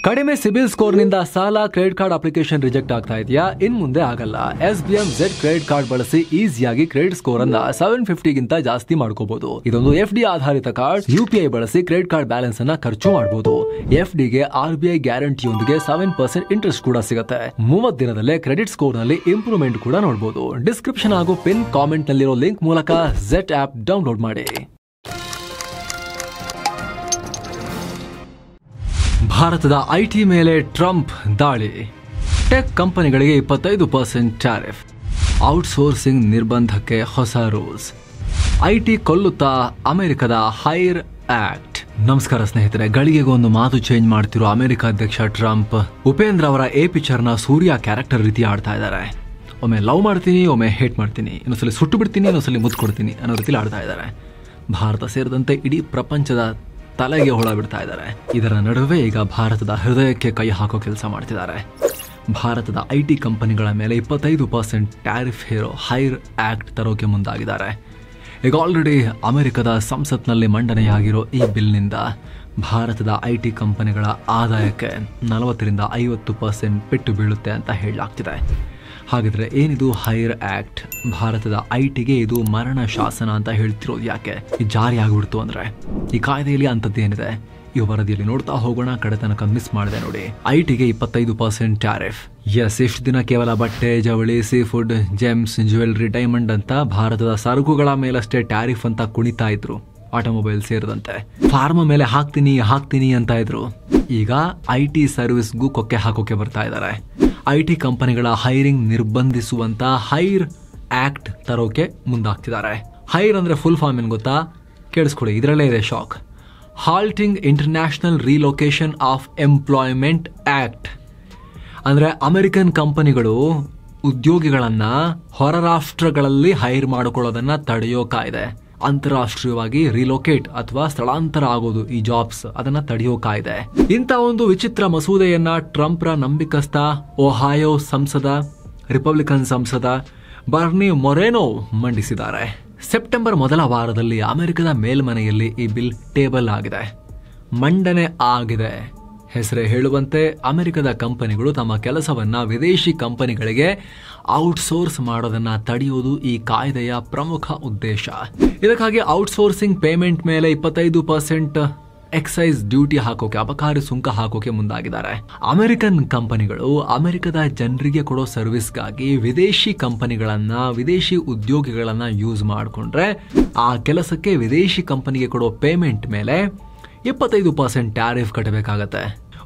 ಕಡಿಮೆ ಸಿಬಿಲ್ ಸ್ಕೋರ್ ನಿಂದ ಸಾಲ ಕ್ರೆಡಿಟ್ ಕಾರ್ಡ್ ಅಪ್ಲಿಕೇಶನ್ ರಿಜೆಕ್ಟ್ ಆಗ್ತಾ ಇದೆಯಾ? ಇನ್ ಮುಂದೆ ಆಗಲ್ಲ. SBM Z ಕ್ರೆಡಿಟ್ ಕಾರ್ಡ್ ಬಳಸಿ ಈಸಿಯಾಗಿ ಕ್ರೆಡಿಟ್ ಸ್ಕೋರ್ ಅನ್ನ 750 ಗಿಂತ ಜಾಸ್ತಿ ಮಾಡ್ಕೋಬಹುದು. ಇದೊಂದು FD ಆಧಾರಿತ ಕಾರ್ಡ್. UPI ಬಳಸಿ ಕ್ರೆಡಿಟ್ ಕಾರ್ಡ್ ಬ್ಯಾಲೆನ್ಸ್ ಅನ್ನ ಖರ್ಚು ಮಾಡಬಹುದು. FD ಗೆ RBI ಗ್ಯಾರಂಟಿಯೊಂದಿಗೆ 7% ಇಂಟ್ರೆಸ್ಟ್ ಕೂಡ ಸಿಗುತ್ತೆ. 30 ದಿನದಲ್ಲೇ ಕ್ರೆಡಿಟ್ ಸ್ಕೋರ್ ನಲ್ಲಿ ಇಂಪ್ರೂವ್ಮೆಂಟ್ ಕೂಡ ನೋಡಬಹುದು. ಡಿಸ್ಕ್ರಿಪ್ಷನ್ ಹಾಗೂ ಪಿನ್ ಕಾಮೆಂಟ್ ನಲ್ಲಿರೋ ಲಿಂಕ್ ಮೂಲಕ Z ಆಪ್ ಡೌನ್ಲೋಡ್ ಮಾಡಿ. ಭಾರತದ IT ಮೇಲೆ ಟ್ರಂಪ್ ದಾಳಿ. ಟೆಕ್ ಕಂಪನಿಗಳಿಗೆ 25% ಟ್ಯಾರಿಫ್. ಔಟ್ಸೋರ್ಸಿಂಗ್ ನಿರ್ಬಂಧಕ್ಕೆ ಹೊಸ ರೂಲ್ಸ್. IT ಕೊಲ್ಲುತ್ತಾ ಅಮೆರಿಕದ ಹೈರ್ ಆಕ್ಟ್. ನಮಸ್ಕಾರ ಸ್ನೇಹಿತರೆ, ಗಳಿಗೆಗೊಂದು ಮಾತು ಚೇಂಜ್ ಮಾಡ್ತಿರೋ ಅಮೆರಿಕ ಅಧ್ಯಕ್ಷ ಟ್ರಂಪ್ ಉಪೇಂದ್ರ ಅವರ ಪಿಕ್ಚರ್ನ ಸೂರ್ಯ ಕ್ಯಾರೆಕ್ಟರ್ ರೀತಿ ಆಡ್ತಾ ಇದ್ದಾರೆ. ಒಮ್ಮೆ ಲವ್ ಮಾಡ್ತೀನಿ, ಒಮ್ಮೆ ಹೇಟ್ ಮಾಡ್ತೀನಿ, ಇನ್ನೊಂದ್ಸಲಿ ಸುಟ್ಟು ಬಿಡ್ತೀನಿ, ಇನ್ನೊಂದ್ಸಲಿ ಮುತ್ತು ಕೊಡ್ತೀನಿ ಅನ್ನೋ ರೀತಿಲಿ ಆಡ್ತಾ ಇದ್ದಾರೆ. ಭಾರತ ಸೇರಿದಂತೆ ಇಡೀ ಪ್ರಪಂಚದ ತಲೆಗೆ ಹೊಳ ಬಿಡ್ತಾ ಇದ್ದಾರೆ. ಇದರ ನಡುವೆ ಈಗ ಭಾರತದ ಹೃದಯಕ್ಕೆ ಕೈ ಹಾಕೋ ಕೆಲಸ ಮಾಡ್ತಿದ್ದಾರೆ. ಭಾರತದ IT ಕಂಪನಿಗಳ ಮೇಲೆ 25% ಟ್ಯಾರಿಫ್ ಹೇರೋ ಹೈರ್ ಆಕ್ಟ್ ತರೋಕೆ ಮುಂದಾಗಿದ್ದಾರೆ. ಈಗ ಆಲ್ರೆಡಿ ಅಮೆರಿಕದ ಸಂಸತ್ನಲ್ಲಿ ಮಂಡನೆಯಾಗಿರೋ ಈ ಬಿಲ್ನಿಂದ ಭಾರತದ IT ಕಂಪನಿಗಳ ಆದಾಯಕ್ಕೆ 40ರಿಂದ 50% ಪೆಟ್ಟು ಬೀಳುತ್ತೆ ಅಂತ ಹೇಳಲಾಗ್ತಿದೆ. ಹಾಗಿದ್ರೆ ಏನಿದು ಹೈರ್ ಆಕ್ಟ್? ಭಾರತದ ITಗೆ ಇದು ಮರಣ ಶಾಸನ ಅಂತ ಹೇಳ್ತಿರೋದು ಯಾಕೆ? ಈ ಜಾರಿ ಆಗ್ಬಿಡ್ತು ಅಂದ್ರೆ ಈ ಕಾಯ್ದೆಯಲ್ಲಿ ಅಂತದ್ದೇನಿದೆ? ಈ ವರದಿಯಲ್ಲಿ ನೋಡ್ತಾ ಹೋಗೋಣ. ಕಡೆ ತನಕ ಮಿಸ್ ಮಾಡಿದೆ ನೋಡಿ. ITಗೆ 25% ಟ್ಯಾರಿಫ್. ಇಷ್ಟು ದಿನ ಕೇವಲ ಬಟ್ಟೆ, ಜವಳಿ, seafood, gems, jewellery, diamond ಅಂತ ಭಾರತದ ಸರಕುಗಳ ಮೇಲಷ್ಟೇ ಟ್ಯಾರಿಫ್ ಅಂತ ಕುಣಿತಾ ಇದ್ರು. ಆಟೋಮೊಬೈಲ್ ಸೇರಿದಂತೆ ಫಾರ್ಮಾ ಮೇಲೆ ಹಾಕ್ತೀನಿ ಅಂತ ಇದ್ರು. ಈಗ IT ಸರ್ವಿಸ್ಗೂ ಕೊಕ್ಕೆ ಹಾಕೋಕೆ ಬರ್ತಾ ಇದ್ದಾರೆ. IT ಕಂಪನಿಗಳ ಹೈರಿಂಗ್ ನಿರ್ಬಂಧಿಸುವಂತ ಹೈರ್ ಆಕ್ಟ್ ತರೋಕೆ ಮುಂದಾಗ್ತಿದ್ದಾರೆ. ಹೈರ್ ಅಂದ್ರೆ ಫುಲ್ ಫಾರ್ಮ್ ಏನ್ ಗೊತ್ತಾ? ಕೇಳಿಸ್ಕೊಳ್ಳಿ, ಇದರಲ್ಲೇ ಇದೆ shock. Halting international relocation of employment act. ಅಂದ್ರೆ ಅಮೆರಿಕನ್ ಕಂಪನಿಗಳು ಉದ್ಯೋಗಿಗಳನ್ನ ಹೊರ ರಾಷ್ಟ್ರಗಳಲ್ಲಿ ಹೈರ್ ಮಾಡಿಕೊಳ್ಳೋದನ್ನ ತಡೆಯೋ ಕಾಯ್ದೆ. ಅಂತಾರಾಷ್ಟ್ರೀಯವಾಗಿ ರಿಲೊಕೇಟ್ ಅಥವಾ ಸ್ಥಳಾಂತರ ಆಗೋದು ಈ ಜಾಬ್ಸ್, ಅದನ್ನ ತಡೆಯೋ ಕಾಯ್ದೆ. ಇಂಥ ಒಂದು ವಿಚಿತ್ರ ಮಸೂದೆಯನ್ನ ಟ್ರಂಪ್ರ ನಂಬಿಕಸ್ಥ ಒಹಾಯೋ ಸಂಸದ, ರಿಪಬ್ಲಿಕನ್ ಸಂಸದ ಬರ್ನಿ ಮೊರೆನೋ ಮಂಡಿಸಿದ್ದಾರೆ. ಸೆಪ್ಟೆಂಬರ್ ಮೊದಲ ವಾರದಲ್ಲಿ ಅಮೆರಿಕದ ಮೇಲ್ಮನೆಯಲ್ಲಿ ಈ ಬಿಲ್ ಟೇಬಲ್ ಆಗಿದೆ, ಮಂಡನೆ ಆಗಿದೆ. ಹೆಸರೇ ಹೇಳುವಂತೆ ಅಮೆರಿಕದ ಕಂಪನಿಗಳು ತಮ್ಮ ಕೆಲಸವನ್ನ ವಿದೇಶಿ ಕಂಪನಿಗಳಿಗೆ ಔಟ್ಸೋರ್ಸ್ ಮಾಡೋದನ್ನ ತಡೆಯೋದು ಈ ಕಾಯ್ದೆಯ ಪ್ರಮುಖ ಉದ್ದೇಶ. ಇದಕ್ಕಾಗಿ ಔಟ್ಸೋರ್ಸಿಂಗ್ ಪೇಮೆಂಟ್ ಮೇಲೆ 25% ಎಕ್ಸೈಸ್ ಡ್ಯೂಟಿ ಹಾಕೋಕೆ, ಅಬಕಾರಿ ಸುಂಕ ಹಾಕೋಕೆ ಮುಂದಾಗಿದ್ದಾರೆ. ಅಮೆರಿಕನ್ ಕಂಪನಿಗಳು ಅಮೆರಿಕದ ಜನರಿಗೆ ಕೊಡೋ ಸರ್ವಿಸ್ಗಾಗಿ ವಿದೇಶಿ ಕಂಪನಿಗಳನ್ನ, ವಿದೇಶಿ ಉದ್ಯೋಗಿಗಳನ್ನ ಯೂಸ್ ಮಾಡಿಕೊಂಡ್ರೆ ಆ ಕೆಲಸಕ್ಕೆ ವಿದೇಶಿ ಕಂಪನಿಗೆ ಕೊಡೋ ಪೇಮೆಂಟ್ ಮೇಲೆ 25% ಟ್ಯಾರಿಫ್ ಕಟ್ಟಬೇಕಾಗತ್ತೆ.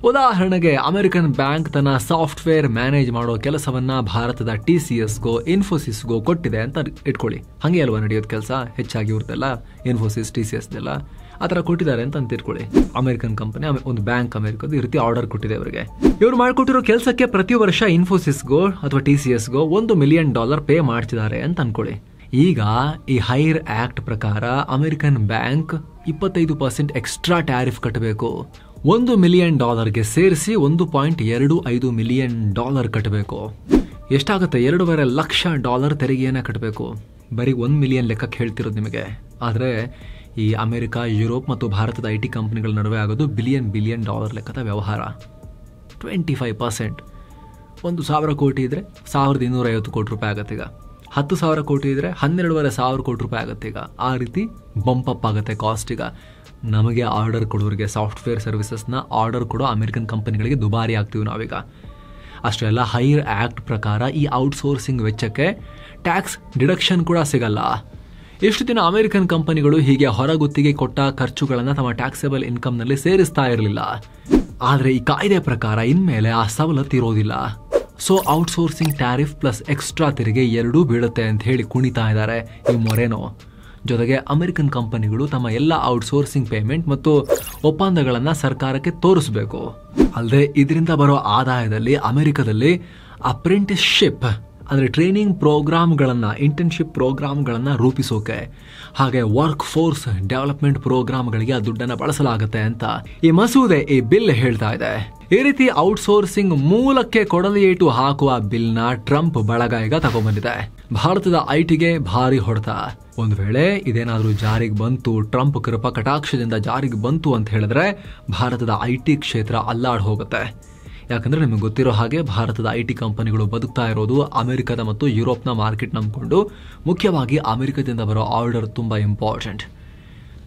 ಉದಾಹರಣೆಗೆ ಅಮೆರಿಕನ್ ಬ್ಯಾಂಕ್ ತನ್ನ ಸಾಫ್ಟ್ವೇರ್ ಮ್ಯಾನೇಜ್ ಮಾಡೋ ಕೆಲಸವನ್ನ ಭಾರತದ TCSಗೋ ಇನ್ಫೋಸಿಸ್ಗೋ ಕೊಟ್ಟಿದೆ ಅಂತ ಇಟ್ಕೊಳ್ಳಿ. ಹಂಗೆ ಅಲ್ವಾ ನಡೆಯೋದು ಕೆಲಸ? ಹೆಚ್ಚಾಗಿ ಇವ್ರದೆಲ್ಲ ಇನ್ಫೋಸಿಸ್, TCSದೆಲ್ಲ ಆ ಥರ ಕೊಟ್ಟಿದ್ದಾರೆ ಅಂತ ಇಟ್ಕೊಳ್ಳಿ. ಅಮೆರಿಕನ್ ಕಂಪನಿ, ಒಂದು ಬ್ಯಾಂಕ್ ಅಮೆರಿಕದ ಈ ರೀತಿ ಆರ್ಡರ್ ಕೊಟ್ಟಿದೆ ಅವರಿಗೆ. ಇವ್ರು ಮಾಡಿಕೊಟ್ಟಿರೋ ಕೆಲಸಕ್ಕೆ ಪ್ರತಿ ವರ್ಷ ಇನ್ಫೋಸಿಸ್ಗೋ ಅಥವಾ TCSಗೋ $1 million ಪೇ ಮಾಡ್ತಿದ್ದಾರೆ ಅಂತ ಅನ್ಕೊಳ್ಳಿ. ಈಗ ಈ ಹೈರ್ ಆಕ್ಟ್ ಪ್ರಕಾರ ಅಮೆರಿಕನ್ ಬ್ಯಾಂಕ್ 25% ಎಕ್ಸ್ಟ್ರಾ ಟ್ಯಾರಿಫ್ ಕಟ್ಟಬೇಕು. $1 million ಸೇರಿಸಿ $1.25 million ಕಟ್ಟಬೇಕು. ಎಷ್ಟಾಗುತ್ತೆ? $2.5 ಲಕ್ಷ ತೆರಿಗೆಯನ್ನ ಕಟ್ಟಬೇಕು. ಬರೀ 1 million ಲೆಕ್ಕಕ್ಕೆ ಹೇಳ್ತಿರೋದು ನಿಮಗೆ. ಆದರೆ ಈ ಅಮೆರಿಕ, ಯುರೋಪ್ ಮತ್ತು ಭಾರತದ IT ಕಂಪನಿಗಳ ನಡುವೆ ಆಗೋದು ಬಿಲಿಯನ್ ಡಾಲರ್ ಲೆಕ್ಕದ ವ್ಯವಹಾರ. 25%. 1,000 ಕೋಟಿ ಇದ್ರೆ 1,250 ಕೋಟಿ ರೂಪಾಯಿ ಆಗತ್ತೆ. ಈಗ 10,000 ಕೋಟಿ ಇದ್ರೆ 12,500 ಕೋಟಿ ರೂಪಾಯಿ ಆಗುತ್ತೆ. ಈಗ ಆ ರೀತಿ ಬಂಪಪ್ ಆಗುತ್ತೆ ಕಾಸ್ಟ್. ಈಗ ನಮಗೆ ಆರ್ಡರ್ ಕೊಡೋರಿಗೆ, ಸಾಫ್ಟ್ವೇರ್ ಸರ್ವಿಸಸ್ನ ಆರ್ಡರ್ ಕೊಡೋ ಅಮೆರಿಕನ್ ಕಂಪನಿಗಳಿಗೆ ದುಬಾರಿ ಆಗ್ತೀವಿ ನಾವೀಗ. ಅಷ್ಟೇ ಅಲ್ಲ, ಹೈರ್ ಆಕ್ಟ್ ಪ್ರಕಾರ ಈ ಔಟ್ಸೋರ್ಸಿಂಗ್ ವೆಚ್ಚಕ್ಕೆ ಟ್ಯಾಕ್ಸ್ ಡಿಡಕ್ಷನ್ ಕೂಡ ಸಿಗಲ್ಲ. ಎಷ್ಟು ದಿನ ಅಮೆರಿಕನ್ ಕಂಪನಿಗಳು ಹೀಗೆ ಹೊರಗುತ್ತಿಗೆ ಕೊಟ್ಟ ಖರ್ಚುಗಳನ್ನು ತಮ್ಮ ಟ್ಯಾಕ್ಸೇಬಲ್ ಇನ್ಕಮ್ನಲ್ಲಿ ಸೇರಿಸ್ತಾ ಇರಲಿಲ್ಲ. ಆದರೆ ಈ ಕಾಯ್ದೆ ಪ್ರಕಾರ ಇನ್ಮೇಲೆ ಆ ಸವಲತ್ತು ಇರೋದಿಲ್ಲ. So outsourcing tariff plus extra ತೆರಿಗೆ ಎರಡೂ ಬೀಳುತ್ತೆ ಅಂತ ಹೇಳಿ ಕುಣಿತಾ ಇದ್ದಾರೆ ಈ ಮೊರೆನೋ. ಜೊತೆಗೆ ಅಮೆರಿಕನ್ ಕಂಪನಿಗಳು ತಮ್ಮ ಎಲ್ಲ ಔಟ್ಸೋರ್ಸಿಂಗ್ ಪೇಮೆಂಟ್ ಮತ್ತು ಒಪ್ಪಂದಗಳನ್ನು ಸರ್ಕಾರಕ್ಕೆ ತೋರಿಸಬೇಕು. ಅಲ್ಲದೆ ಇದರಿಂದ ಬರೋ ಆದಾಯದಲ್ಲಿ ಅಮೆರಿಕದಲ್ಲಿ ಅಪ್ರೆಂಟಿಸ್ಶಿಪ್ ಅಂದರೆ ಟ್ರೈನಿಂಗ್ ಪ್ರೋಗ್ರಾಮ್ಗಳನ್ನು, ಇಂಟರ್ನ್ಶಿಪ್ ಪ್ರೋಗ್ರಾಮ್ಗಳನ್ನು ರೂಪಿಸೋಕೆ, ಹಾಗೆ ವರ್ಕ್ ಫೋರ್ಸ್ ಡೆವಲಪ್ಮೆಂಟ್ ಪ್ರೋಗ್ರಾಮ್ಗಳಿಗೆ ಆ ದುಡ್ಡನ್ನು ಬಳಸಲಾಗುತ್ತೆ ಅಂತ ಈ ಮಸೂದೆ, ಈ ಬಿಲ್ ಹೇಳ್ತಾ ಇದೆ. ಈ ರೀತಿ ಔಟ್ಸೋರ್ಸಿಂಗ್ ಮೂಲಕ್ಕೆ ಕೊಡಲಿ ಏಟು ಹಾಕುವ ಬಿಲ್ನ ಟ್ರಂಪ್ ಬಳಗ ಈಗ ತಗೊಂಡ್ಬಂದಿದೆ. ಭಾರತದ ಐಟಿಗೆ ಭಾರಿ ಹೊಡೆತ. ಒಂದು ವೇಳೆ ಇದೇನಾದ್ರೂ ಜಾರಿಗೆ ಬಂತು, ಟ್ರಂಪ್ ಕೃಪಾ ಕಟಾಕ್ಷದಿಂದ ಜಾರಿಗೆ ಬಂತು ಅಂತ ಹೇಳಿದ್ರೆ ಭಾರತದ ಐಟಿ ಕ್ಷೇತ್ರ ಅಲ್ಲಾಡ್ ಹೋಗುತ್ತೆ. ಯಾಕಂದ್ರೆ ನಿಮಗೆ ಗೊತ್ತಿರೋ ಹಾಗೆ ಭಾರತದ ಐಟಿ ಕಂಪನಿಗಳು ಬದುಕ್ತಾ ಇರೋದು ಅಮೆರಿಕದ ಮತ್ತು ಯುರೋಪ್ನ ಮಾರ್ಕೆಟ್ ನಂಬಿಕೊಂಡು. ಮುಖ್ಯವಾಗಿ ಅಮೆರಿಕದಿಂದ ಬರೋ ಆರ್ಡರ್ ತುಂಬಾ ಇಂಪಾರ್ಟೆಂಟ್.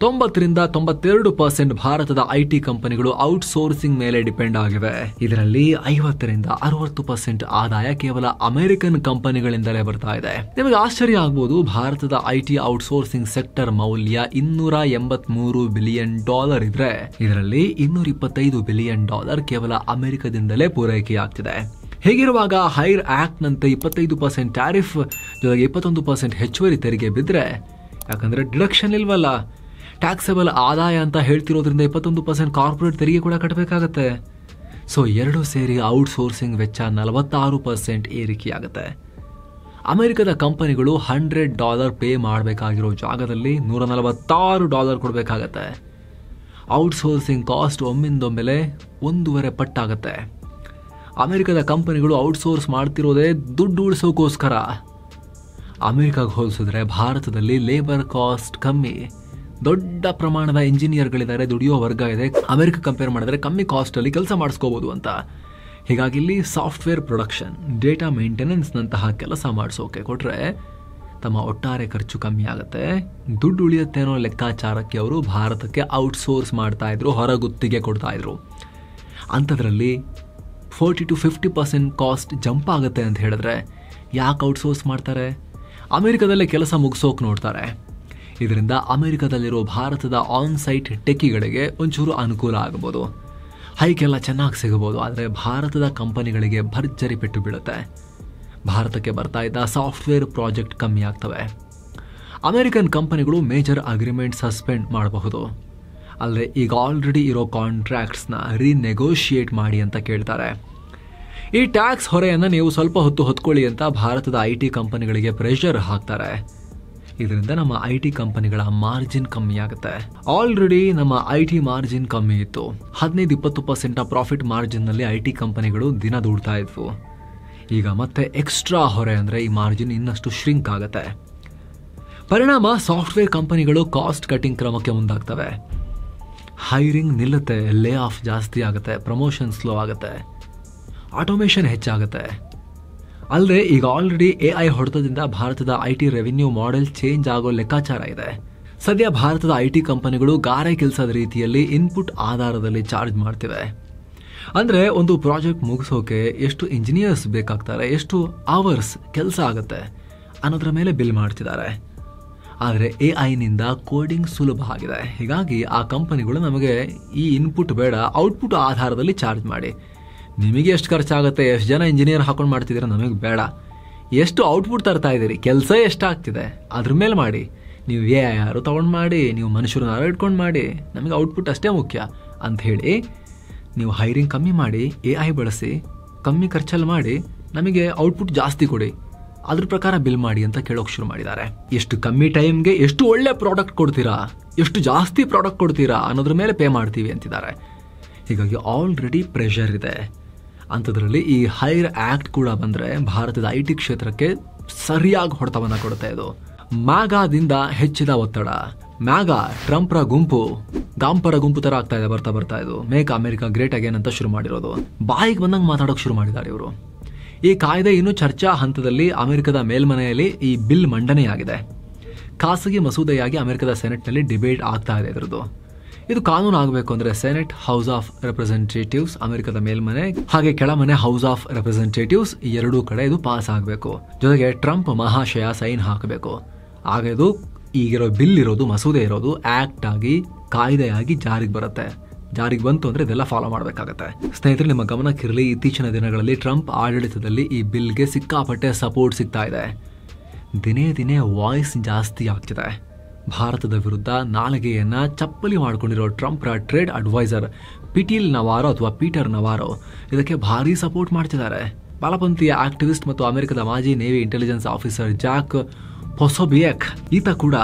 90-92% ಭಾರತದ ಐಟಿ ಕಂಪನಿಗಳು ಔಟ್ಸೋರ್ಸಿಂಗ್ ಮೇಲೆ ಡಿಪೆಂಡ್ ಆಗಿವೆ. ಇದರಲ್ಲಿ 50-60% ಆದಾಯ ಕೇವಲ ಅಮೆರಿಕನ್ ಕಂಪನಿಗಳಿಂದಲೇ ಬರ್ತಾ ಇದೆ. ನಿಮಗೆ ಆಶ್ಚರ್ಯ ಆಗ್ಬೋದು, ಭಾರತದ ಐಟಿ ಔಟ್ಸೋರ್ಸಿಂಗ್ ಸೆಕ್ಟರ್ ಮೌಲ್ಯ $283 ಬಿಲಿಯನ್ ಇದ್ರೆ ಇದರಲ್ಲಿ $225 ಬಿಲಿಯನ್ ಕೇವಲ ಅಮೆರಿಕದಿಂದಲೇ ಪೂರೈಕೆಯಾಗ್ತಿದೆ. ಹೀಗಿರುವಾಗ ಹೈರ್ ಆಕ್ಟ್ ನಂತೆ 25% ಟ್ಯಾರಿಫ್ ಜೊತೆಗೆ 21% ಹೆಚ್ಚುವರಿ ತೆರಿಗೆ ಬಿದ್ರೆ, ಯಾಕಂದ್ರೆ ಡಿಡಕ್ಷನ್ ಇಲ್ವಲ್ಲ, ಟ್ಯಾಕ್ಸಬಲ್ ಆದಾಯ ಅಂತ ಹೇಳ್ತಿರೋದ್ರಿಂದ 21% ಕಾರ್ಪೊರೇಟ್ ತೆರಿಗೆ ಕೂಡ ಕಟ್ಟಬೇಕಾಗತ್ತೆ. ಸೊ ಎರಡು ಸೇರಿ ಔಟ್ಸೋರ್ಸಿಂಗ್ ವೆಚ್ಚ 46% ಏರಿಕೆಯಾಗುತ್ತೆ. ಅಮೆರಿಕದ ಕಂಪನಿಗಳು $100 ಪೇ ಮಾಡಬೇಕಾಗಿರೋ ಜಾಗದಲ್ಲಿ $146 ಕೊಡಬೇಕಾಗತ್ತೆ. ಔಟ್ಸೋರ್ಸಿಂಗ್ ಕಾಸ್ಟ್ ಒಮ್ಮಿಂದೊಮ್ಮೆಲೆ 1.5 ಪಟ್ಟಾಗತ್ತೆ. ಅಮೆರಿಕದ ಕಂಪನಿಗಳು ಔಟ್ಸೋರ್ಸ್ ಮಾಡ್ತಿರೋದೇ ದುಡ್ಡು ಉಳಿಸೋಕೋಸ್ಕರ. ಅಮೆರಿಕಾಗೆ ಹೋಲಿಸಿದ್ರೆ ಭಾರತದಲ್ಲಿ ಲೇಬರ್ ಕಾಸ್ಟ್ ಕಮ್ಮಿ, ದೊಡ್ಡ ಪ್ರಮಾಣದ ಇಂಜಿನಿಯರ್ಗಳಿದ್ದಾರೆ, ದುಡಿಯೋ ವರ್ಗ ಇದೆ. ಅಮೆರಿಕ ಕಂಪೇರ್ ಮಾಡಿದ್ರೆ ಕಮ್ಮಿ ಕಾಸ್ಟಲ್ಲಿ ಕೆಲಸ ಮಾಡಿಸ್ಕೋಬೋದು ಅಂತ. ಹೀಗಾಗಿ ಇಲ್ಲಿ ಸಾಫ್ಟ್ವೇರ್ ಪ್ರೊಡಕ್ಷನ್, ಡೇಟಾ ಮೇಂಟೆನೆನ್ಸ್ ನಂತಹ ಕೆಲಸ ಮಾಡಿಸೋಕೆ ಕೊಟ್ರೆ ತಮ್ಮ ಒಟ್ಟಾರೆ ಖರ್ಚು ಕಮ್ಮಿ ಆಗುತ್ತೆ, ದುಡ್ಡು ಉಳಿಯುತ್ತೆ ಅನ್ನೋ ಲೆಕ್ಕಾಚಾರಕ್ಕೆ ಅವರು ಭಾರತಕ್ಕೆ ಔಟ್ಸೋರ್ಸ್ ಮಾಡ್ತಾ ಇದ್ರು, ಹೊರಗುತ್ತಿಗೆ ಕೊಡ್ತಾ ಇದ್ರು. ಅಂಥದ್ರಲ್ಲಿ 40-50% ಕಾಸ್ಟ್ ಜಂಪ್ ಆಗುತ್ತೆ ಅಂತ ಹೇಳಿದ್ರೆ ಯಾಕೆ ಔಟ್ಸೋರ್ಸ್ ಮಾಡ್ತಾರೆ? ಅಮೆರಿಕದಲ್ಲೇ ಕೆಲಸ ಮುಗಿಸೋಕೆ ನೋಡ್ತಾರೆ. ಇದರಿಂದ ಅಮೆರಿಕದಲ್ಲಿರೋ ಭಾರತದ ಆನ್ಸೈಟ್ ಟೆಕ್ಕಿಗಳಿಗೆ ಒಂಚೂರು ಅನುಕೂಲ ಆಗಬಹುದು, ಹೈಕೆಲ್ಲ ಚೆನ್ನಾಗಿ ಸಿಗಬಹುದು. ಆದರೆ ಭಾರತದ ಕಂಪನಿಗಳಿಗೆ ಭರ್ಜರಿ ಪೆಟ್ಟು ಬೀಳುತ್ತೆ. ಭಾರತಕ್ಕೆ ಬರ್ತಾ ಇದ್ದ ಸಾಫ್ಟ್ವೇರ್ ಪ್ರಾಜೆಕ್ಟ್ ಕಮ್ಮಿ ಆಗ್ತವೆ. ಅಮೆರಿಕನ್ ಕಂಪನಿಗಳು ಮೇಜರ್ ಅಗ್ರಿಮೆಂಟ್ ಸಸ್ಪೆಂಡ್ ಮಾಡಬಹುದು. ಅಲ್ಲದೆ ಈಗ ಆಲ್ರೆಡಿ ಇರೋ ಕಾಂಟ್ರಾಕ್ಟ್ಸ್ನ ರೀನೆಗೋಷಿಯೇಟ್ ಮಾಡಿ ಅಂತ ಕೇಳ್ತಾರೆ. ಈ ಟ್ಯಾಕ್ಸ್ ಹೊರೆಯನ್ನು ನೀವು ಸ್ವಲ್ಪ ಹೊತ್ತು ಹೊತ್ಕೊಳ್ಳಿ ಅಂತ ಭಾರತದ ಐಟಿ ಕಂಪನಿಗಳಿಗೆ ಪ್ರೆಷರ್ ಹಾಕ್ತಾರೆ. ಇದರಿಂದ ನಮ್ಮ ಐಟಿ ಕಂಪನಿಗಳ ಮಾರ್ಜಿನ್ ಕಮ್ಮಿ ಆಗುತ್ತೆ. ಆಲ್ರೆಡಿ ನಮ್ಮ ಐಟಿ ಮಾರ್ಜಿನ್ ಕಮ್ಮಿ ಇತ್ತು. 15-20% ಪ್ರಾಫಿಟ್ ಮಾರ್ಜಿನ್ ನಲ್ಲಿ ಐಟಿ ಕಂಪನಿಗಳು ದಿನ ದುಡ್ತಾ ಇದ್ವು. ಈಗ ಮತ್ತೆ ಎಕ್ಸ್ಟ್ರಾ ಹೊರೆ ಅಂದ್ರೆ ಈ ಮಾರ್ಜಿನ್ ಇನ್ನಷ್ಟು ಶ್ರಿಂಕ್ ಆಗುತ್ತೆ. ಪರಿಣಾಮ ಸಾಫ್ಟ್ವೇರ್ ಕಂಪನಿಗಳು ಕಾಸ್ಟ್ ಕಟಿಂಗ್ ಕ್ರಮಕ್ಕೆ ಮುಂದಾಗ್ತವೆ. ಹೈರಿಂಗ್ ನಿಲ್ಲುತ್ತೆ, ಲೇ ಆಫ್ ಜಾಸ್ತಿ ಆಗುತ್ತೆ, ಪ್ರಮೋಷನ್ ಸ್ಲೋ ಆಗುತ್ತೆ, ಆಟೋಮೇಷನ್ ಹೆಚ್ಚಾಗುತ್ತೆ. ಅಲ್ಲದೆ ಈಗ ಆಲ್ರೆಡಿ AI ಹೊಡೆತದಿಂದ ಭಾರತದ ಐಟಿ ರೆವಿನ್ಯೂ ಮಾಡೆಲ್ ಚೇಂಜ್ ಆಗೋ ಲೆಕ್ಕಾಚಾರ ಇದೆ. ಸದ್ಯ ಭಾರತದ ಐಟಿ ಕಂಪನಿಗಳು ಗಾರೆ ಕೆಲಸದ ರೀತಿಯಲ್ಲಿ ಇನ್ಪುಟ್ ಆಧಾರದಲ್ಲಿ ಚಾರ್ಜ್ ಮಾಡ್ತಿವೆ. ಅಂದರೆ ಒಂದು ಪ್ರಾಜೆಕ್ಟ್ ಮುಗಿಸೋಕೆ ಎಷ್ಟು ಇಂಜಿನಿಯರ್ಸ್ ಬೇಕಾಗ್ತಾರೆ, ಎಷ್ಟು ಅವರ್ಸ್ ಕೆಲಸ ಆಗುತ್ತೆ ಅನ್ನೋದ್ರ ಮೇಲೆ ಬಿಲ್ ಮಾಡ್ತಿದ್ದಾರೆ. ಆದರೆ AI-ನಿಂದ ಕೋಡಿಂಗ್ ಸುಲಭ ಆಗಿದೆ. ಹೀಗಾಗಿ ಆ ಕಂಪನಿಗಳು ನಮಗೆ ಈ ಇನ್ಪುಟ್ ಬೇಡ, ಔಟ್ಪುಟ್ ಆಧಾರದಲ್ಲಿ ಚಾರ್ಜ್ ಮಾಡಿ. ನಿಮಗೆ ಎಷ್ಟು ಖರ್ಚಾಗುತ್ತೆ, ಎಷ್ಟು ಜನ ಇಂಜಿನಿಯರ್ ಹಾಕೊಂಡು ಮಾಡ್ತಿದ್ದೀರ ನಮಗೆ ಬೇಡ, ಎಷ್ಟು ಔಟ್ಪುಟ್ ತರ್ತಾ ಇದ್ದೀರಿ, ಕೆಲಸ ಎಷ್ಟಾಗ್ತಿದೆ ಅದ್ರ ಮೇಲೆ ಮಾಡಿ. ನೀವು ಯಾರು ತೊಗೊಂಡು ಮಾಡಿ, ನೀವು ಮನುಷ್ಯರನ್ನ ಇಟ್ಕೊಂಡು ಮಾಡಿ, ನಮಗೆ ಔಟ್ಪುಟ್ ಅಷ್ಟೇ ಮುಖ್ಯ ಅಂತ ಹೇಳಿ ನೀವು ಹೈರಿಂಗ್ ಕಮ್ಮಿ ಮಾಡಿ, AI ಬಳಸಿ, ಕಮ್ಮಿ ಖರ್ಚಲ್ಲಿ ಮಾಡಿ, ನಮಗೆ ಔಟ್ಪುಟ್ ಜಾಸ್ತಿ ಕೊಡಿ, ಅದ್ರ ಪ್ರಕಾರ ಬಿಲ್ ಮಾಡಿ ಅಂತ ಕೇಳೋಕೆ ಶುರು ಮಾಡಿದ್ದಾರೆ. ಎಷ್ಟು ಕಮ್ಮಿ ಟೈಮ್ಗೆ ಎಷ್ಟು ಒಳ್ಳೆ ಪ್ರಾಡಕ್ಟ್ ಕೊಡ್ತೀರಾ, ಎಷ್ಟು ಜಾಸ್ತಿ ಪ್ರಾಡಕ್ಟ್ ಕೊಡ್ತೀರಾ ಅನ್ನೋದ್ರ ಮೇಲೆ ಪೇ ಮಾಡ್ತೀವಿ ಅಂತಿದ್ದಾರೆ. ಹೀಗಾಗಿ ಆಲ್ರೆಡಿ ಪ್ರೆಷರ್ ಇದೆ. ಅಂಥದ್ರಲ್ಲಿ ಈ ಹೈರ್ ಆಕ್ಟ್ ಕೂಡ ಬಂದರೆ ಭಾರತದ ಐಟಿ ಕ್ಷೇತ್ರಕ್ಕೆ ಸರಿಯಾಗಿ ಹೊಡೆತವನ್ನು ಕೊಡುತ್ತೆ. ಇದು ಮ್ಯಾಗಾದಿಂದ ಹೆಚ್ಚಿದ ಒತ್ತಡ. ಮ್ಯಾಗಾ ಟ್ರಂಪ್ರ ಗುಂಪು, ಗಾಂಪರ ಗುಂಪು ತರ ಆಗ್ತಾ ಇದೆ ಬರ್ತಾ ಇದು. ಮೇಕ್ ಅಮೆರಿಕಾ ಗ್ರೇಟ್ ಅಗೇನ್ ಅಂತ ಶುರು ಮಾಡಿರೋದು. ಬಾಯಿಗೆ ಬಂದಂಗೆ ಮಾತಾಡೋಕೆ ಶುರು ಮಾಡಿದ್ದಾರೆ ಇವರು. ಈ ಕಾಯ್ದೆ ಇನ್ನೂ ಚರ್ಚಾ ಹಂತದಲ್ಲಿ ಅಮೆರಿಕದ ಮೇಲ್ಮನೆಯಲ್ಲಿ ಈ ಬಿಲ್ ಮಂಡನೆಯಾಗಿದೆ. ಖಾಸಗಿ ಮಸೂದೆಯಾಗಿ ಅಮೆರಿಕದ ಸೆನೆಟ್ನಲ್ಲಿ ಡಿಬೇಟ್ ಆಗ್ತಾ ಇದೆ ಇದರದ್ದು. ಇದು ಕಾನೂನು ಆಗಬೇಕು ಅಂದರೆ ಸೆನೆಟ್, ಹೌಸ್ ಆಫ್ ರೆಪ್ರೆಸೆಂಟೇಟಿವ್ಸ್, ಅಮೆರಿಕದ ಮೇಲ್ಮನೆ ಹಾಗೆ ಕೆಳಮನೆ ಹೌಸ್ ಆಫ್ ರೆಪ್ರೆಸೆಂಟೇಟಿವ್ಸ್ ಎರಡೂ ಕಡೆ ಇದು ಪಾಸ್ ಆಗಬೇಕು. ಜೊತೆಗೆ ಟ್ರಂಪ್ ಮಹಾಶಯ ಸೈನ್ ಹಾಕಬೇಕು. ಆಗ ಇದು ಈಗಿರೋ ಬಿಲ್ ಇರೋದು, ಮಸೂದೆ ಇರೋದು ಆಕ್ಟ್ ಆಗಿ, ಕಾಯ್ದೆಯಾಗಿ ಜಾರಿಗೆ ಬರುತ್ತೆ. ಜಾರಿಗೆ ಬಂತು ಅಂದ್ರೆ ಇದೆಲ್ಲ ಫಾಲೋ ಮಾಡಬೇಕಾಗತ್ತೆ. ಸ್ನೇಹಿತರೆ, ನಿಮ್ಮ ಗಮನಕ್ಕಿರಲಿ, ಇತ್ತೀಚಿನ ದಿನಗಳಲ್ಲಿ ಟ್ರಂಪ್ ಆಡಳಿತದಲ್ಲಿ ಈ ಬಿಲ್ಗೆ ಸಿಕ್ಕಾಪಟ್ಟೆ ಸಪೋರ್ಟ್ ಸಿಗ್ತಾ ಇದೆ. ದಿನೇ ದಿನೇ ವಾಯ್ಸ್ ಜಾಸ್ತಿ ಆಗ್ತಿದೆ. ಭಾರತದ ವಿರುದ್ಧ ನಾಲಿಗೆಯನ್ನ ಚಪ್ಪಲಿ ಮಾಡಿಕೊಂಡಿರೋ ಟ್ರಂಪ್ರ ಟ್ರೇಡ್ ಅಡ್ವೈಸರ್ ಪೀಟರ್ ನವಾರೋ ಇದಕ್ಕೆ ಭಾರಿ ಸಪೋರ್ಟ್ ಮಾಡ್ತಿದ್ದಾರೆ. ಬಲಪಂಥೀಯ ಆಕ್ಟಿವಿಸ್ಟ್ ಮತ್ತು ಅಮೆರಿಕದ ಮಾಜಿ ನೇವಿ ಇಂಟೆಲಿಜೆನ್ಸ್ ಆಫೀಸರ್ ಜಾಕ್ ಪೊಸೊಬಿಯಕ್ ಈತ ಕೂಡ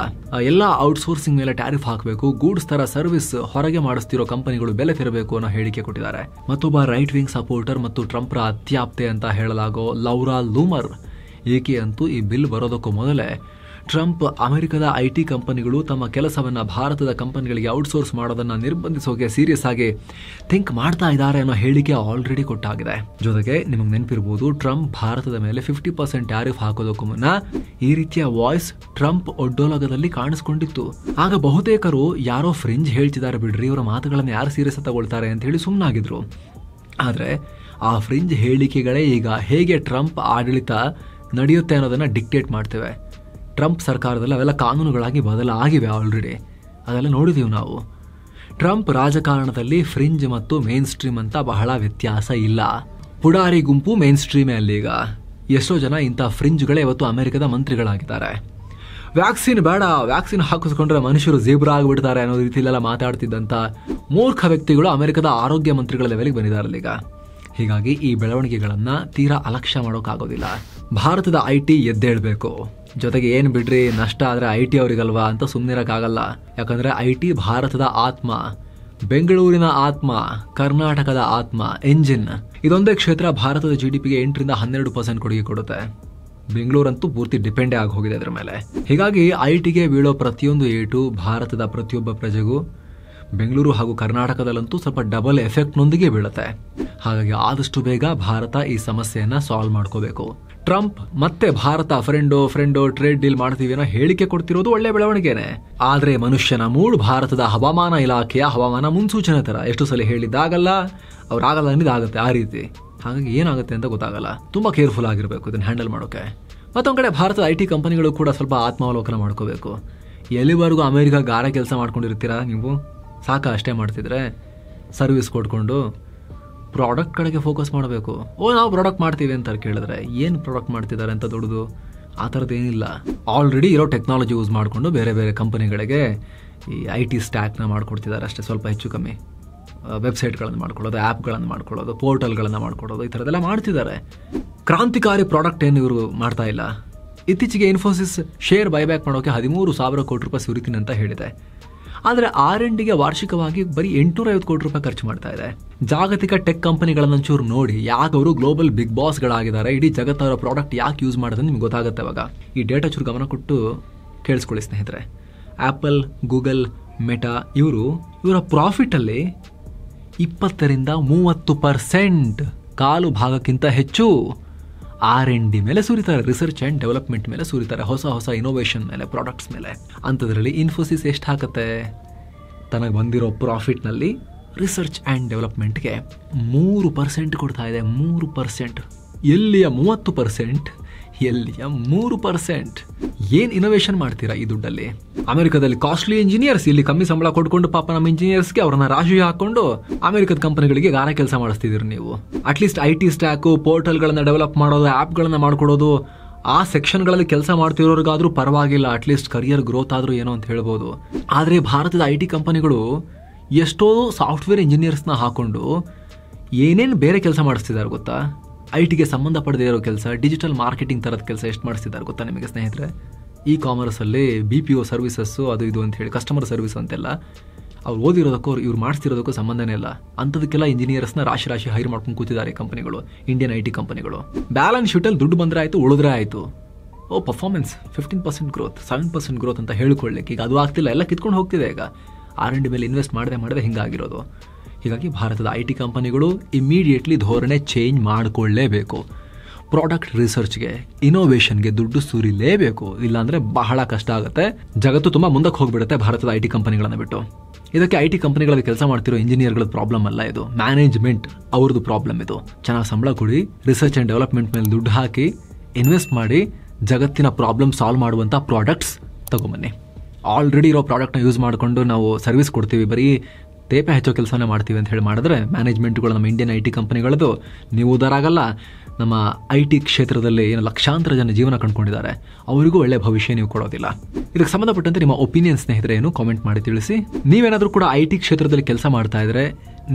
ಎಲ್ಲ ಔಟ್ಸೋರ್ಸಿಂಗ್ ಮೇಲೆ ಟ್ಯಾರಿಫ್ ಹಾಕಬೇಕು, ಗೂಡ್ಸ್ ತರ ಸರ್ವಿಸ್ ಹೊರಗೆ ಮಾಡಿಸ್ತಿರೋ ಕಂಪನಿಗಳು ಬೆಲೆ ತೆರಬೇಕು ಅನ್ನೋ ಹೇಳಿಕೆ ಕೊಟ್ಟಿದ್ದಾರೆ. ಮತ್ತೊಬ್ಬ ರೈಟ್ ವಿಂಗ್ ಸಪೋರ್ಟರ್ ಮತ್ತು ಟ್ರಂಪ್ರ ಅತ್ಯಾಪ್ತೆ ಅಂತ ಹೇಳಲಾಗೋ ಲೌರಾ ಲೂಮರ್ ಏಕೆ ಅಂತೂ ಈ ಬಿಲ್ ಬರೋದಕ್ಕೂ ಮೊದಲೇ ಟ್ರಂಪ್ ಅಮೆರಿಕದ ಐಟಿ ಕಂಪನಿಗಳು ತಮ್ಮ ಕೆಲಸವನ್ನ ಭಾರತದ ಕಂಪನಿಗಳಿಗೆ ಔಟ್ಸೋರ್ಸ್ ಮಾಡೋದನ್ನ ನಿರ್ಬಂಧಿಸೋಕೆ ಸೀರಿಯಸ್ ಆಗಿ ಥಿಂಕ್ ಮಾಡ್ತಾ ಇದ್ದಾರೆ ಅನ್ನೋ ಹೇಳಿಕೆ ಆಲ್ರೆಡಿ ಕೊಟ್ಟಾಗಿದೆ. ಜೊತೆಗೆ ನಿಮಗೆ ನೆನಪಿರಬಹುದು, ಟ್ರಂಪ್ ಭಾರತದ ಮೇಲೆ 50% ಟ್ಯಾರಿಫ್ ಹಾಕೋದಕ್ಕೂ ಮುನ್ನ ಈ ರೀತಿಯ ವಾಯ್ಸ್ ಟ್ರಂಪ್ ಒಡ್ಡೋಲಗದಲ್ಲಿ ಕಾಣಿಸ್ಕೊಂಡಿತ್ತು. ಆಗ ಬಹುತೇಕರು ಯಾರೋ ಫ್ರಿಂಜ್ ಹೇಳ್ತಿದ್ದಾರೆ ಬಿಡ್ರಿ, ಇವರ ಮಾತುಗಳನ್ನು ಯಾರು ಸೀರಿಯಸ್ ತಗೊಳ್ತಾರೆ ಅಂತ ಹೇಳಿ ಸುಮ್ಮನಾಗಿದ್ರು. ಆದ್ರೆ ಆ ಫ್ರಿಂಜ್ ಹೇಳಿಕೆಗಳೇ ಈಗ ಹೇಗೆ ಟ್ರಂಪ್ ಆಡಳಿತ ನಡೆಯುತ್ತೆ ಅನ್ನೋದನ್ನ ಡಿಕ್ಟೇಟ್ ಮಾಡ್ತೇವೆ. ಟ್ರಂಪ್ ಸರ್ಕಾರದಲ್ಲಿ ಅವೆಲ್ಲ ಕಾನೂನುಗಳಾಗಿ ಬದಲಾಗಿವೆ ಆಲ್ರೆಡಿ, ಅದೆಲ್ಲ ನೋಡಿದೀವಿ ನಾವು. ಟ್ರಂಪ್ ರಾಜಕಾರಣದಲ್ಲಿ ಫ್ರಿಂಜ್ ಮತ್ತು ಮೇನ್ ಸ್ಟ್ರೀಮ್ ಅಂತ ಬಹಳ ವ್ಯತ್ಯಾಸ ಇಲ್ಲ. ಪುಡಾರಿ ಗುಂಪು ಮೇನ್ ಸ್ಟ್ರೀಮೇ ಅಲ್ಲೀಗ. ಎಷ್ಟೋ ಜನ ಇಂಥ ಫ್ರಿಂಜ್ಗಳೇ ಇವತ್ತು ಅಮೆರಿಕದ ಮಂತ್ರಿಗಳಾಗಿದ್ದಾರೆ. ವ್ಯಾಕ್ಸಿನ್ ಬೇಡ, ವ್ಯಾಕ್ಸಿನ್ ಹಾಕಿಸ್ಕೊಂಡ್ರೆ ಮನುಷ್ಯರು ಜೀಬ್ರಾ ಆಗಿಬಿಡ್ತಾರೆ ಅನ್ನೋ ರೀತಿಯಲ್ಲೆಲ್ಲ ಮಾತಾಡ್ತಿದ್ದಂಥ ಮೂರ್ಖ ವ್ಯಕ್ತಿಗಳು ಅಮೆರಿಕದ ಆರೋಗ್ಯ ಮಂತ್ರಿಗಳ ಲೆವೆಲ್ಗೆ ಬಂದಿದ್ದಾರಲ್ಲ ಈಗ. ಹೀಗಾಗಿ ಈ ಬೆಳವಣಿಗೆಗಳನ್ನ ತೀರಾ ಅಲಕ್ಷ್ಯ ಮಾಡೋಕ್ಕಾಗೋದಿಲ್ಲ. ಭಾರತದ ಐಟಿ ಎದ್ದೇಳಬೇಕು. ಜೊತೆಗೆ ಏನು ಬಿಡ್ರಿ, ನಷ್ಟ ಆದರೆ ಐಟಿ ಅವರಿಗಲ್ವಾ ಅಂತ ಸುಮ್ಮನಿರಕ್ಕಾಗಲ್ಲ. ಯಾಕಂದ್ರೆ ಐಟಿ ಭಾರತದ ಆತ್ಮ, ಬೆಂಗಳೂರಿನ ಆತ್ಮ, ಕರ್ನಾಟಕದ ಆತ್ಮ, ಎಂಜಿನ್. ಇದೊಂದೇ ಕ್ಷೇತ್ರ ಭಾರತದ GDPಗೆ 8-12% ಕೊಡುಗೆ ಕೊಡುತ್ತೆ. ಬೆಂಗಳೂರಂತೂ ಪೂರ್ತಿ ಡಿಪೆಂಡೇ ಆಗಿ ಹೋಗಿದೆ ಅದರ ಮೇಲೆ. ಹೀಗಾಗಿ ಐಟಿಗೆ ಬೀಳೋ ಪ್ರತಿಯೊಂದು ಏಟು ಭಾರತದ ಪ್ರತಿಯೊಬ್ಬ ಪ್ರಜೆಗೂ ಬೆಂಗಳೂರು ಹಾಗೂ ಕರ್ನಾಟಕದಲ್ಲಂತೂ ಸ್ವಲ್ಪ ಡಬಲ್ ಎಫೆಕ್ಟ್ನೊಂದಿಗೆ ಬೀಳುತ್ತೆ. ಹಾಗಾಗಿ ಆದಷ್ಟು ಬೇಗ ಭಾರತ ಈ ಸಮಸ್ಯೆಯನ್ನ ಸಾಲ್ವ್ ಮಾಡ್ಕೋಬೇಕು. ಟ್ರಂಪ್ ಮತ್ತೆ ಭಾರತ ಫ್ರೆಂಡೋ ಟ್ರೇಡ್ ಡೀಲ್ ಮಾಡ್ತೀವಿ ಅನ್ನೋ ಹೇಳಿಕೆ ಕೊಡ್ತಿರೋದು ಒಳ್ಳೆ ಬೆಳವಣಿಗೆನೆ. ಆದ್ರೆ ಮನುಷ್ಯನ ಮೂಡ್ ಭಾರತದ ಹವಾಮಾನ ಇಲಾಖೆಯ ಹವಾಮಾನ ಮುನ್ಸೂಚನೆ ತರ ಎಷ್ಟು ಸಲ ಹೇಳಿದ್ದಾಗಲ್ಲ, ಅವ್ರಾಗಲ್ಲ ಅನ್ನಿದಾಗುತ್ತೆ ಆ ರೀತಿ. ಹಾಗಾಗಿ ಏನಾಗುತ್ತೆ ಅಂತ ಗೊತ್ತಾಗಲ್ಲ. ತುಂಬಾ ಕೇರ್ಫುಲ್ ಆಗಿರ್ಬೇಕು ಇದನ್ನ ಹ್ಯಾಂಡಲ್ ಮಾಡೋಕೆ. ಮತ್ತೊಂದ್ ಕಡೆ ಭಾರತದ ಐಟಿ ಕಂಪನಿಗಳು ಕೂಡ ಸ್ವಲ್ಪ ಆತ್ಮಾವಲೋಕನ ಮಾಡ್ಕೋಬೇಕು. ಎಲ್ಲಿವರೆಗೂ ಅಮೆರಿಕ ಗಾರ ಕೆಲಸ ಮಾಡ್ಕೊಂಡಿರ್ತೀರಾ ನೀವು? ಸಾಕ ಅಷ್ಟೇ ಮಾಡ್ತಿದ್ರೆ ಸರ್ವಿಸ್ ಕೊಟ್ಕೊಂಡು ಪ್ರಾಡಕ್ಟ್ ಕಡೆಗೆ ಫೋಕಸ್ ಮಾಡಬೇಕು. ನಾವು ಪ್ರಾಡಕ್ಟ್ ಮಾಡ್ತೀವಿ ಅಂತ ಕೇಳಿದ್ರೆ ಏನು ಪ್ರಾಡಕ್ಟ್ ಮಾಡ್ತಿದ್ದಾರೆ ಅಂತ ದೊಡ್ಡದು ಆ ಥರದ್ದು ಏನಿಲ್ಲ. ಆಲ್ರೆಡಿ ಇರೋ ಟೆಕ್ನಾಲಜಿ ಯೂಸ್ ಮಾಡಿಕೊಂಡು ಬೇರೆ ಬೇರೆ ಕಂಪನಿಗಳಿಗೆ ಈ IT ಸ್ಟ್ಯಾಕ್ನ ಮಾಡ್ಕೊಡ್ತಿದ್ದಾರೆ ಅಷ್ಟೇ. ಸ್ವಲ್ಪ ಹೆಚ್ಚು ಕಮ್ಮಿ ವೆಬ್ಸೈಟ್ಗಳನ್ನು ಮಾಡ್ಕೊಳ್ಳೋದು, ಆ್ಯಪ್ಗಳನ್ನು ಮಾಡ್ಕೊಳ್ಳೋದು, ಪೋರ್ಟಲ್ಗಳನ್ನು ಮಾಡ್ಕೊಳ್ಳೋದು, ಈ ಥರದ್ದೆಲ್ಲ ಮಾಡ್ತಿದ್ದಾರೆ. ಕ್ರಾಂತಿಕಾರಿ ಪ್ರಾಡಕ್ಟ್ ಏನು ಇವರು ಮಾಡ್ತಾ ಇಲ್ಲ. ಇತ್ತೀಚೆಗೆ ಇನ್ಫೋಸಿಸ್ ಶೇರ್ ಬೈಬ್ಯಾಕ್ ಮಾಡೋಕೆ 13,000 ಕೋಟಿ ರೂಪಾಯಿ ಸುರಿತೀನಿ ಅಂತ ಹೇಳಿದೆ. ಆದರೆ R&Dಗೆ ವಾರ್ಷಿಕವಾಗಿ ಬರೀ 850 ಕೋಟಿ ರೂಪಾಯಿ ಖರ್ಚು ಮಾಡ್ತಾ ಇದೆ. ಜಾಗತಿಕ ಟೆಕ್ ಕಂಪನಿಗಳನ್ನೊಂಚೂರು ನೋಡಿ, ಯಾಕೆ ಅವರು ಗ್ಲೋಬಲ್ ಬಿಗ್ ಬಾಸ್ಗಳಾಗಿದ್ದಾರೆ, ಇಡೀ ಜಗತ್ತವರ ಪ್ರಾಡಕ್ಟ್ ಯಾಕೆ ಯೂಸ್ ಮಾಡೋದು ನಿಮ್ಗೆ ಗೊತ್ತಾಗುತ್ತೆ ಅವಾಗ. ಈ ಡೇಟಾ ಚೂರು ಗಮನ ಕೊಟ್ಟು ಕೇಳಿಸ್ಕೊಳ್ಳಿ ಸ್ನೇಹಿತರೆ. ಆ್ಯಪಲ್, ಗೂಗಲ್, ಮೆಟಾ ಇವರ ಪ್ರಾಫಿಟಲ್ಲಿ 20-30% ಕಾಲು ಭಾಗಕ್ಕಿಂತ ಹೆಚ್ಚು R&D ಮೇಲೆ ಸುರಿತಾರೆ, ರಿಸರ್ಚ್ ಆ್ಯಂಡ್ ಡೆವಲಪ್ಮೆಂಟ್ ಮೇಲೆ ಸುರಿತಾರೆ, ಹೊಸ ಇನೋವೇಷನ್ ಮೇಲೆ, ಪ್ರಾಡಕ್ಟ್ಸ್ ಮೇಲೆ. ಅಂಥದ್ರಲ್ಲಿ ಇನ್ಫೋಸಿಸ್ ಎಷ್ಟು ಹಾಕುತ್ತೆ? ತನಗೆ ಬಂದಿರೋ ಪ್ರಾಫಿಟ್ನಲ್ಲಿ ರಿಸರ್ಚ್ ಆ್ಯಂಡ್ ಡೆವಲಪ್ಮೆಂಟ್ಗೆ 3% ಕೊಡ್ತಾ ಇದೆ. 3%. ಎಲ್ಲಿಯ 30%, ಎಲ್ಲಿಯ 3%. ಏನು ಇನೋವೇಷನ್ ಮಾಡ್ತೀರಾ ಈ ದುಡ್ಡಲ್ಲಿ? ಅಮೆರಿಕದಲ್ಲಿ ಕಾಸ್ಟ್ಲಿ ಇಂಜಿನಿಯರ್ಸ್, ಇಲ್ಲಿ ಕಮ್ಮಿ ಸಂಬಳ ಕೊಟ್ಕೊಂಡು ಪಾಪ ನಮ್ಮ ಇಂಜಿನಿಯರ್ಸ್ಗೆ ಅವ್ರನ್ನ ರಾಶಿ ಹಾಕೊಂಡು ಅಮೆರಿಕದ ಕಂಪನಿಗಳಿಗೆ ಗಾರ ಕೆಲಸ ಮಾಡಿಸ್ತಿದ್ದೀರಿ ನೀವು. ಅಟ್ಲೀಸ್ಟ್ IT ಸ್ಟ್ಯಾಕು, ಪೋರ್ಟಲ್ಗಳನ್ನ ಡೆವಲಪ್ ಮಾಡೋದು, ಆ್ಯಪ್ಗಳನ್ನ ಮಾಡ್ಕೊಡೋದು, ಆ ಸೆಕ್ಷನ್ಗಳಲ್ಲಿ ಕೆಲಸ ಮಾಡ್ತಿರೋರಿಗಾದ್ರೂ ಪರವಾಗಿಲ್ಲ, ಅಟ್ಲೀಸ್ಟ್ ಕರಿಯರ್ ಗ್ರೋತ್ ಆದ್ರೂ ಏನೋ ಅಂತ ಹೇಳ್ಬೋದು. ಆದರೆ ಭಾರತದ IT ಕಂಪನಿಗಳು ಎಷ್ಟೋ ಸಾಫ್ಟ್ವೇರ್ ಇಂಜಿನಿಯರ್ಸ್ನ ಹಾಕೊಂಡು ಏನೇನು ಬೇರೆ ಕೆಲಸ ಮಾಡಿಸ್ತಿದ್ದಾರೆ ಗೊತ್ತಾ? ಐಟಿಗೆ ಸಂಬಂಧಪಡದೇ ಇರೋ ಕೆಲಸ, ಡಿಜಿಟಲ್ ಮಾರ್ಕೆಟಿಂಗ್ ಥರದ ಕೆಲಸ ಎಷ್ಟು ಮಾಡಿಸ್ತಿದ್ದಾರೆ ಗೊತ್ತಾ ನಿಮಗೆ ಸ್ನೇಹಿತರೆ? ಕಾಮರ್ಸಲ್ಲಿ BPO ಸರ್ವಿಸಸ್ಸು ಅದು ಇದು ಅಂತ ಹೇಳಿ, ಕಸ್ಟಮರ್ ಸರ್ವಿಸ್ ಅಂತೆಲ್ಲ ಅವ್ರು ಓದಿರೋದಕ್ಕೂ ಇವ್ರು ಮಾಡಿಸ್ತಿರೋದಕ್ಕೂ ಸಂಬಂಧನೇ ಇಲ್ಲ. ಅಂಥದಕ್ಕೆಲ್ಲ ಇಂಜಿನಿಯರ್ಸ್ನ ರಾಶಿ ಹೈರ್ ಮಾಡ್ಕೊಂಡು ಕೂತಿದ್ದಾರೆ ಕಂಪನಿಗಳು, ಇಂಡಿಯನ್ IT ಕಂಪನಿಗಳು. ಬ್ಯಾಲೆನ್ಸ್ ಶೀಟಲ್ಲಿ ದುಡ್ಡು ಬಂದರೆ ಆಯಿತು, ಉಳಿದ್ರೆ ಆಯಿತು. ಪರ್ಫಾರ್ಮೆನ್ಸ್ 15% ಗ್ರೋತ್, 7% ಗ್ರೋತ್ ಅಂತ ಹೇಳ್ಕೊಳ್ಳಿಕ್ಕೆ ಈಗ ಅದು ಆಗ್ತಿಲ್ಲ, ಎಲ್ಲ ಕಿತ್ಕೊಂಡು ಹೋಗ್ತಿದೆ. ಈಗ R&D ಮೇಲೆ ಇನ್ವೆಸ್ಟ್ ಮಾಡದೆ ಹಿಂಗಾಗಿರೋದು. ಹೀಗಾಗಿ ಭಾರತದ IT ಕಂಪನಿಗಳು ಇಮಿಡಿಯೇಟ್ಲಿ ಧೋರಣೆ ಚೇಂಜ್ ಮಾಡಿಕೊಳ್ಳೇಬೇಕು. ಪ್ರಾಡಕ್ಟ್ ರಿಸರ್ಚ್ಗೆ, ಇನೋವೇಷನ್ಗೆ ದುಡ್ಡು ಸುರಿಲೇಬೇಕು. ಇಲ್ಲಾಂದ್ರೆ ಬಹಳ ಕಷ್ಟ ಆಗುತ್ತೆ. ಜಗತ್ತು ತುಂಬಾ ಮುಂದಕ್ಕೆ ಹೋಗ್ಬಿಡುತ್ತೆ ಭಾರತದ IT ಕಂಪನಿಗಳನ್ನ ಬಿಟ್ಟು. ಇದಕ್ಕೆ IT ಕಂಪನಿಗಳಲ್ಲಿ ಕೆಲಸ ಮಾಡ್ತಿರೋ ಇಂಜಿನಿಯರ್ಗಳ ಪ್ರಾಬ್ಲಮ್ ಅಲ್ಲ, ಇದು ಮ್ಯಾನೇಜ್ಮೆಂಟ್ ಅವ್ರದ್ದು ಪ್ರಾಬ್ಲಮ್. ಇದು ಚೆನ್ನಾಗಿ ಸಂಬಳ ಕೊಡಿ, ರಿಸರ್ಚ್ ಆ್ಯಂಡ್ ಡೆವಲಪ್ಮೆಂಟ್ ಮೇಲೆ ದುಡ್ಡು ಹಾಕಿ ಇನ್ವೆಸ್ಟ್ ಮಾಡಿ, ಜಗತ್ತಿನ ಪ್ರಾಬ್ಲಮ್ ಸಾಲ್ವ್ ಮಾಡುವಂಥ ಪ್ರಾಡಕ್ಟ್ಸ್ ತಗೊಂಬನ್ನಿ. ಆಲ್ರೆಡಿ ಇರೋ ಪ್ರಾಡಕ್ಟ್ನ ಯೂಸ್ ಮಾಡಿಕೊಂಡು ನಾವು ಸರ್ವಿಸ್ ಕೊಡ್ತೀವಿ, ಬರೀ ತೇಪೆ ಹೆಚ್ಚೋ ಕೆಲಸನೇ ಮಾಡ್ತೀವಿ ಅಂತ ಹೇಳಿ ಮಾಡಿದ್ರೆ ಮ್ಯಾನೇಜ್ಮೆಂಟ್ಗಳು ನಮ್ಮ ಇಂಡಿಯನ್ IT ಕಂಪನಿಗಳದ್ದು ನೀವು ಉದ್ಧಾರ ಆಗಲ್ಲ. ನಮ್ಮ IT ಕ್ಷೇತ್ರದಲ್ಲಿ ಏನು ಲಕ್ಷಾಂತರ ಜನ ಜೀವನ ಕಂಡುಕೊಂಡಿದ್ದಾರೆ, ಅವರಿಗೂ ಒಳ್ಳೆ ಭವಿಷ್ಯ ನೀವು ಕೊಡೋದಿಲ್ಲ. ಇದಕ್ಕೆ ಸಂಬಂಧಪಟ್ಟಂತೆ ನಿಮ್ಮ ಒಪಿನಿಯನ್ ಸ್ನೇಹಿತರೆ ಏನು ಕಾಮೆಂಟ್ ಮಾಡಿ ತಿಳಿಸಿ. ನೀವೇನಾದರೂ ಕೂಡ IT ಕ್ಷೇತ್ರದಲ್ಲಿ ಕೆಲಸ ಮಾಡ್ತಾ ಇದ್ರೆ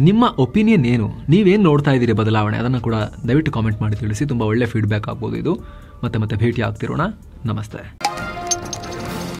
ನಿಮ್ಮ ಒಪಿನಿಯನ್ ಏನು, ನೀವೇನು ನೋಡ್ತಾ ಇದ್ದೀರಿ ಬದಲಾವಣೆ, ಅದನ್ನು ಕೂಡ ದಯವಿಟ್ಟು ಕಾಮೆಂಟ್ ಮಾಡಿ ತಿಳಿಸಿ. ತುಂಬ ಒಳ್ಳೆ ಫೀಡ್ಬ್ಯಾಕ್ ಆಗ್ಬೋದು ಇದು. ಮತ್ತೆ ಭೇಟಿ ಆಗ್ತಿರೋಣ. ನಮಸ್ತೆ.